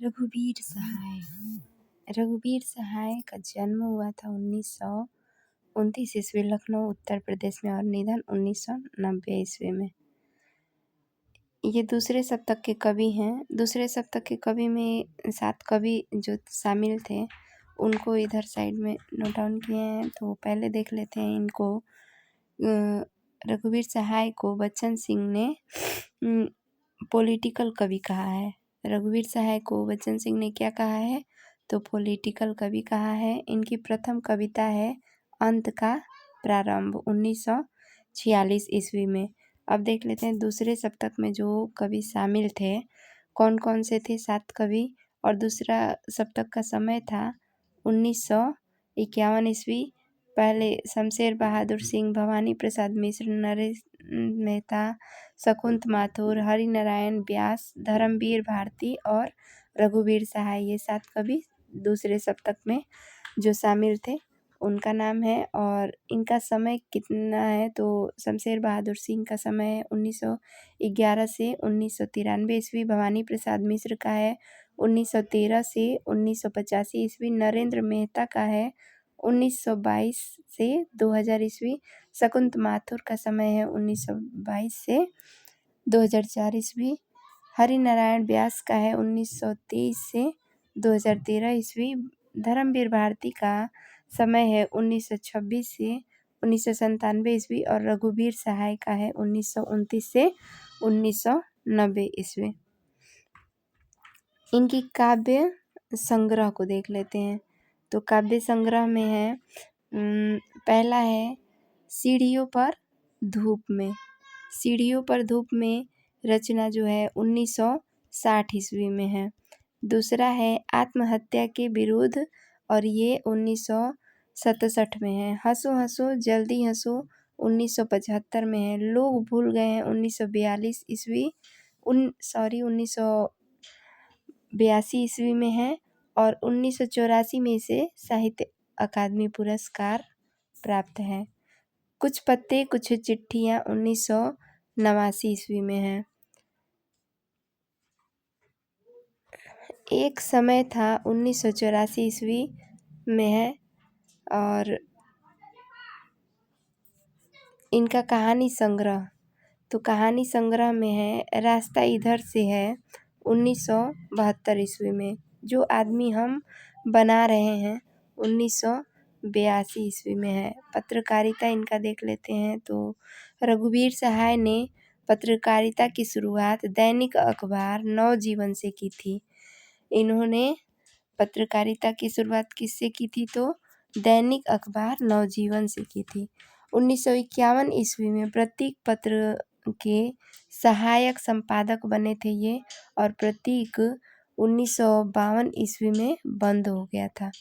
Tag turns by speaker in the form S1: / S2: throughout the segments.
S1: रघुवीर सहाय। रघुवीर सहाय का जन्म हुआ था 1929 ईस्वी लखनऊ उत्तर प्रदेश में और निधन 1990 ईस्वी में। ये दूसरे शतक के कवि हैं। दूसरे शतक के कवि में 7 कवि जो शामिल थे उनको इधर साइड में नोट डाउन किए हैं। तो पहले देख लेते हैं इनको। रघुवीर सहाय को बच्चन सिंह ने पॉलिटिकल कवि कहा है। रघुवीर सहाय को बच्चन सिंह ने क्या कहा है? तो पॉलिटिकल कवि कहा है। इनकी प्रथम कविता है अंत का प्रारंभ 1946 ईस्वी में। अब देख लेते हैं दूसरे शतक में जो कवि शामिल थे कौन कौन से थे। 7 कवि और दूसरा शतक का समय था 1951 ईस्वी। पहले शमशेर बहादुर सिंह, भवानी प्रसाद मिश्र, नरेश मेहता, शकुंत माथुर, हरि नारायण व्यास, धर्मवीर भारती और रघुवीर सहाय, ये 7 कवि दूसरे शतक में जो शामिल थे उनका नाम है। और इनका समय कितना है तो शमशेर बहादुर सिंह का समय 1911 से 1993 ईस्वी। भवानी प्रसाद मिश्र का है 1913 से 1985 ईस्वी। नरेंद्र मेहता का है 1922 से 2000 ईस्वी। शकुंत माथुर का समय है 1922 से 2004 ईस्वी। हरि नारायण व्यास का है 1923 से 2013 ईस्वी। धर्मवीर भारती का समय है 1926 से 1997 ईस्वी और रघुवीर सहाय का है 1929 से 1990 ईस्वी। इनकी काव्य संग्रह को देख लेते हैं। तो काव्य संग्रह में है पहला है सीढ़ियों पर धूप में। सीढ़ियों पर धूप में रचना जो है 1960 ईस्वी में है। दूसरा है आत्महत्या के विरुद्ध और ये 1967 में है। हंसो हंसो जल्दी हंसो 1975 में है। लोग भूल गए हैं 1942 ईस्वी 1982 ईस्वी में है। और 1984 में इसे साहित्य अकादमी पुरस्कार प्राप्त है। कुछ पत्ते कुछ चिट्ठियाँ 1989 ईस्वी में है। एक समय था 1984 ईस्वी में है। और इनका कहानी संग्रह, तो कहानी संग्रह में है रास्ता इधर से है 1972 ईस्वी में। जो आदमी हम बना रहे हैं 1982 ईस्वी में है। पत्रकारिता इनका देख लेते हैं। तो रघुवीर सहाय ने पत्रकारिता की शुरुआत दैनिक अखबार नवजीवन से की थी। इन्होंने पत्रकारिता की शुरुआत किससे की थी? तो दैनिक अखबार नवजीवन से की थी। 1951 ईस्वी में प्रतीक पत्र के सहायक संपादक बने थे ये और प्रतीक 1952 ईस्वी में बंद हो गया था।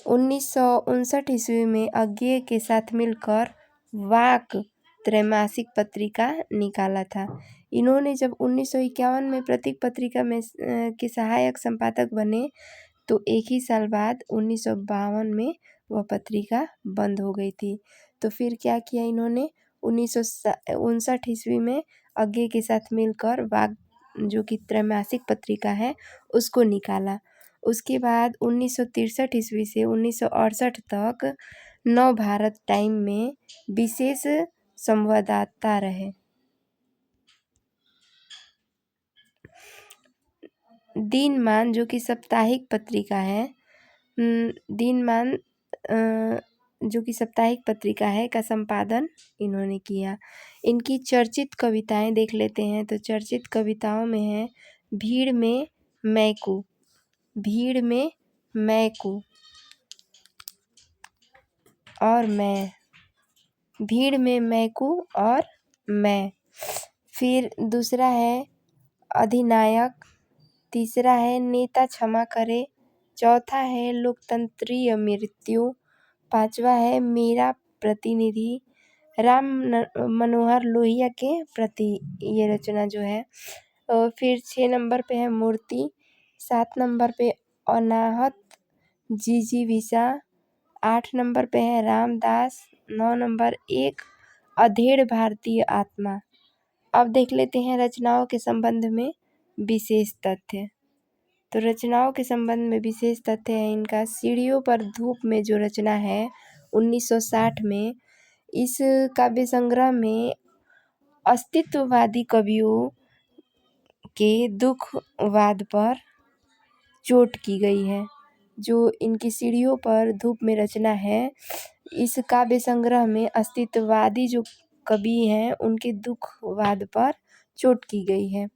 S1: 1959 ईस्वी में अज्ञेय के साथ मिलकर वाक त्रैमासिक पत्रिका निकाला था। इन्होंने जब 1951 में प्रतीक पत्रिका में के सहायक संपादक बने तो एक ही साल बाद 1952 में वह पत्रिका बंद हो गई थी। तो फिर क्या किया इन्होंने 1959 ईस्वी में अज्ञेय के साथ मिलकर वाक जो कि त्रैमासिक पत्रिका है उसको निकाला। उसके बाद 1963 ईस्वी से 1968 तक नव भारत टाइम में विशेष संवाददाता रहे। दिनमान जो कि साप्ताहिक पत्रिका है, दिनमान जो कि साप्ताहिक पत्रिका है का संपादन इन्होंने किया। इनकी चर्चित कविताएं देख लेते हैं। तो चर्चित कविताओं में है भीड़ में मैकू, भीड़ में मैकू और मैं, भीड़ में मैकू और मैं। फिर दूसरा है अधिनायक, तीसरा है नेता क्षमा करे, चौथा है लोकतंत्रीय मृत्यु, पांचवा है मेरा प्रतिनिधि, राम मनोहर लोहिया के प्रति ये रचना जो है। फिर 6 नंबर पे है मूर्ति, 7 नंबर पे अनाहत जिजीविषा, 8 नंबर पे है रामदास, 9 नंबर एक अधेड़ भारतीय आत्मा। अब देख लेते हैं रचनाओं के संबंध में। विशेष तथ्य। तो रचनाओं के संबंध में विशेष तथ्य है इनका, सीढ़ियों पर धूप में जो रचना है 1960 में, इस काव्य संग्रह में अस्तित्ववादी कवियों के दुखवाद पर चोट की गई है। जो इनकी सीढ़ियों पर धूप में रचना है, इस काव्य संग्रह में अस्तित्ववादी जो कवि हैं उनके दुखवाद पर चोट की गई है।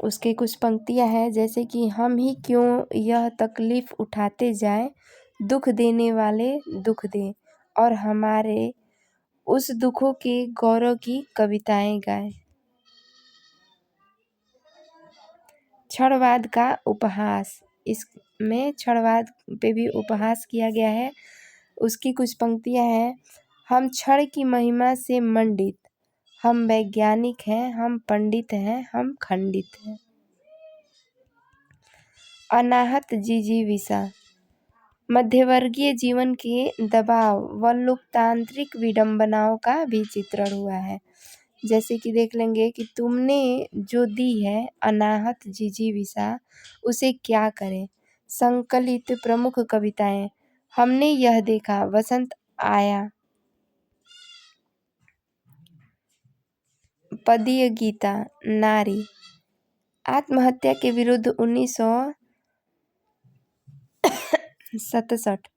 S1: उसके कुछ पंक्तियां हैं, जैसे कि हम ही क्यों यह तकलीफ उठाते जाएं, दुख देने वाले दुख दें, और हमारे उस दुखों के गौरव की कविताएं गाएं। क्षणवाद का उपहास, इसमें क्षणवाद पे भी उपहास किया गया है। उसकी कुछ पंक्तियां हैं, हम क्षण की महिमा से मंडित, हम वैज्ञानिक हैं, हम पंडित हैं, हम खंडित हैं। अनाहत जिजीविषा, मध्यवर्गीय जीवन के दबाव व लोकतांत्रिक विडंबनाओं का भी चित्रण हुआ है। जैसे कि देख लेंगे कि तुमने जो दी है अनाहत जिजीविषा, उसे क्या करें। संकलित प्रमुख कविताएं, हमने यह देखा, वसंत आया, पदीय गीता, नारी। आत्महत्या के विरुद्ध 1967,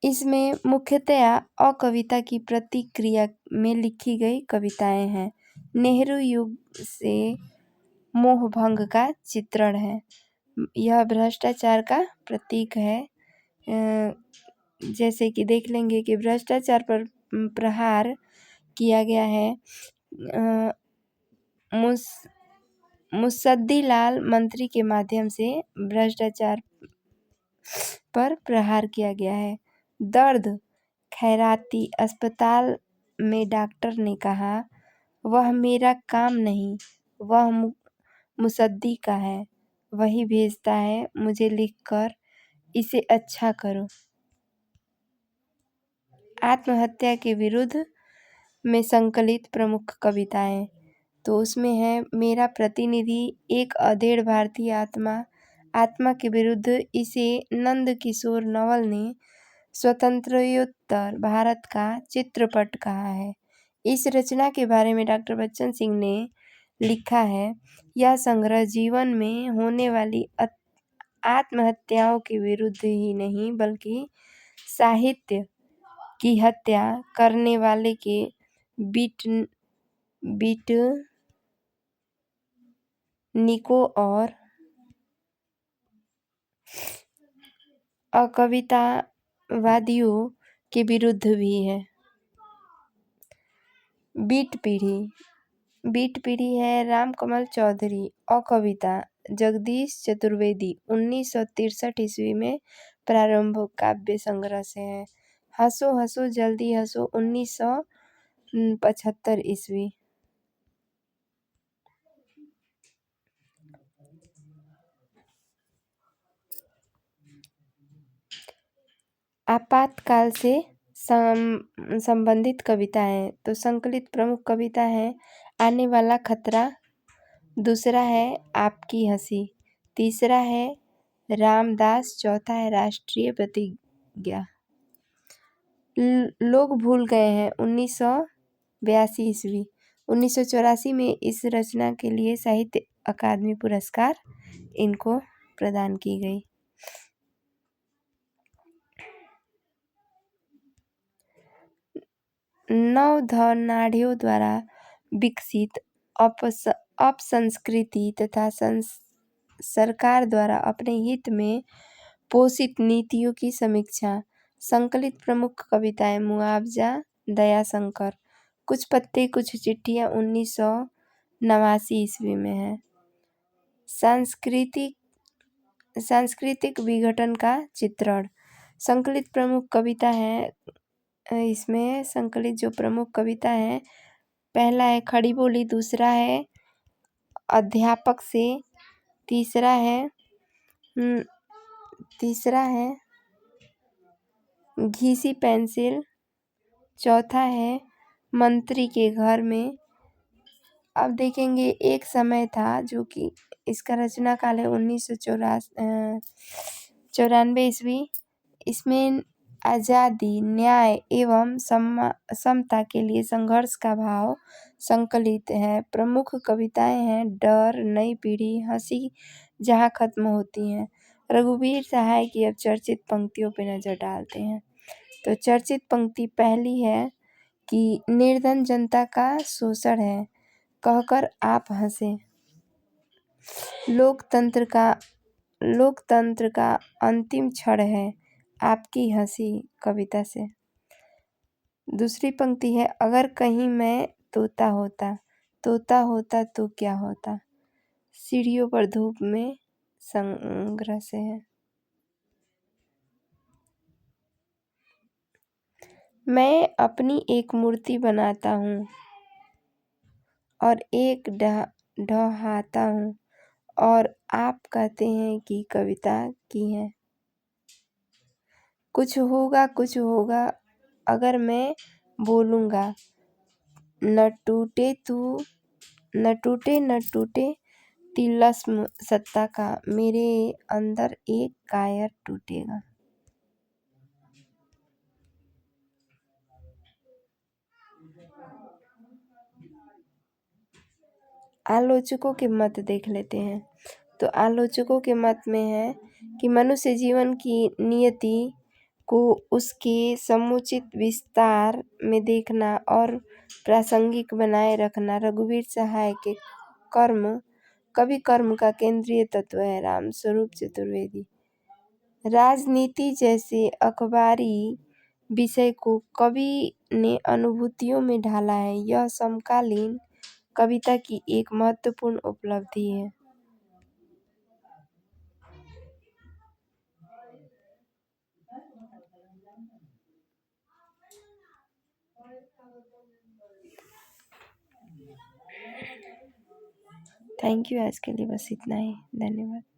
S1: इसमें मुख्यतया अकविता की प्रतिक्रिया में लिखी गई कविताएं हैं। नेहरू युग से मोहभंग का चित्रण है। यह भ्रष्टाचार का प्रतीक है। जैसे कि देख लेंगे कि भ्रष्टाचार पर प्रहार किया गया है। मुसद्दीलाल मंत्री के माध्यम से भ्रष्टाचार पर प्रहार किया गया है। दर्द, खैराती अस्पताल में डॉक्टर ने कहा, वह मेरा काम नहीं, वह मुसद्दी का है, वही भेजता है मुझे लिखकर, इसे अच्छा करो। आत्महत्या के विरुद्ध में संकलित प्रमुख कविताएं, तो उसमें है मेरा प्रतिनिधि, एक अधेड़ भारतीय आत्मा। आत्मा के विरुद्ध इसे नंद किशोर नवल ने स्वतंत्रोत्तर भारत का चित्रपट कहा है। इस रचना के बारे में डॉक्टर बच्चन सिंह ने लिखा है, यह संग्रह जीवन में होने वाली आत्महत्याओं के विरुद्ध ही नहीं बल्कि साहित्य की हत्या करने वाले के बीटनिकों और अकवितावादियों के विरुद्ध भी है। बीट पीढ़ी है रामकमल चौधरी। अकविता जगदीश चतुर्वेदी 1963 ईस्वी में प्रारंभ काव्य संग्रह से है। हंसो हंसो जल्दी हंसो 1975 ईस्वी। आपातकाल से संबंधित कविताएं, तो संकलित प्रमुख कविता है आने वाला खतरा, दूसरा है आपकी हंसी, तीसरा है रामदास, चौथा है राष्ट्रीय प्रतिज्ञा। लोग भूल गए हैं 1982 ईस्वी। 1984 में इस रचना के लिए साहित्य अकादमी पुरस्कार इनको प्रदान की गई। नवधनाढ़ियों द्वारा विकसित अपसंस्कृति तथा सरकार द्वारा अपने हित में पोषित नीतियों की समीक्षा। संकलित प्रमुख कविताएं मुआवजा, दयाशंकर, कुछ पत्ते कुछ चिट्ठियां 1989 ईस्वी में है। सांस्कृतिक विघटन का चित्रण, संकलित प्रमुख कविता है। इसमें संकलित जो प्रमुख कविता है, पहला है खड़ी बोली, दूसरा है अध्यापक से, तीसरा है घिसी पेंसिल, चौथा है मंत्री के घर में, अब देखेंगे एक समय था जो कि इसका रचना काल है 1994 ईस्वी। इसमें आज़ादी, न्याय एवं समता के लिए संघर्ष का भाव संकलित है। प्रमुख कविताएं हैं डर, नई पीढ़ी, हंसी जहाँ खत्म होती हैं। रघुवीर सहाय की अब चर्चित पंक्तियों पर नजर डालते हैं। तो चर्चित पंक्ति पहली है कि निर्धन जनता का शोषण है, कहकर आप हंसे। लोकतंत्र का अंतिम क्षण है, आपकी हंसी कविता से। दूसरी पंक्ति है अगर कहीं मैं तोता होता तो क्या होता, सीढ़ियों पर धूप में संग्रह से है। मैं अपनी एक मूर्ति बनाता हूँ और एक ढहाता हूँ और आप कहते हैं कि कविता की है। कुछ होगा अगर मैं बोलूँगा, न टूटे तिलस्म सत्ता का, मेरे अंदर एक कायर टूटेगा। आलोचकों के मत देख लेते हैं। तो आलोचकों के मत में है कि मनुष्य जीवन की नियति को उसके समुचित विस्तार में देखना और प्रासंगिक बनाए रखना रघुवीर सहाय के कवि कर्म का केंद्रीय तत्व है। रामस्वरूप चतुर्वेदी। राजनीति जैसे अखबारी विषय को कवि ने अनुभूतियों में ढाला है। यह समकालीन कविता की एक महत्वपूर्ण उपलब्धि है। Thank you. आज के लिए बस इतना ही। धन्यवाद।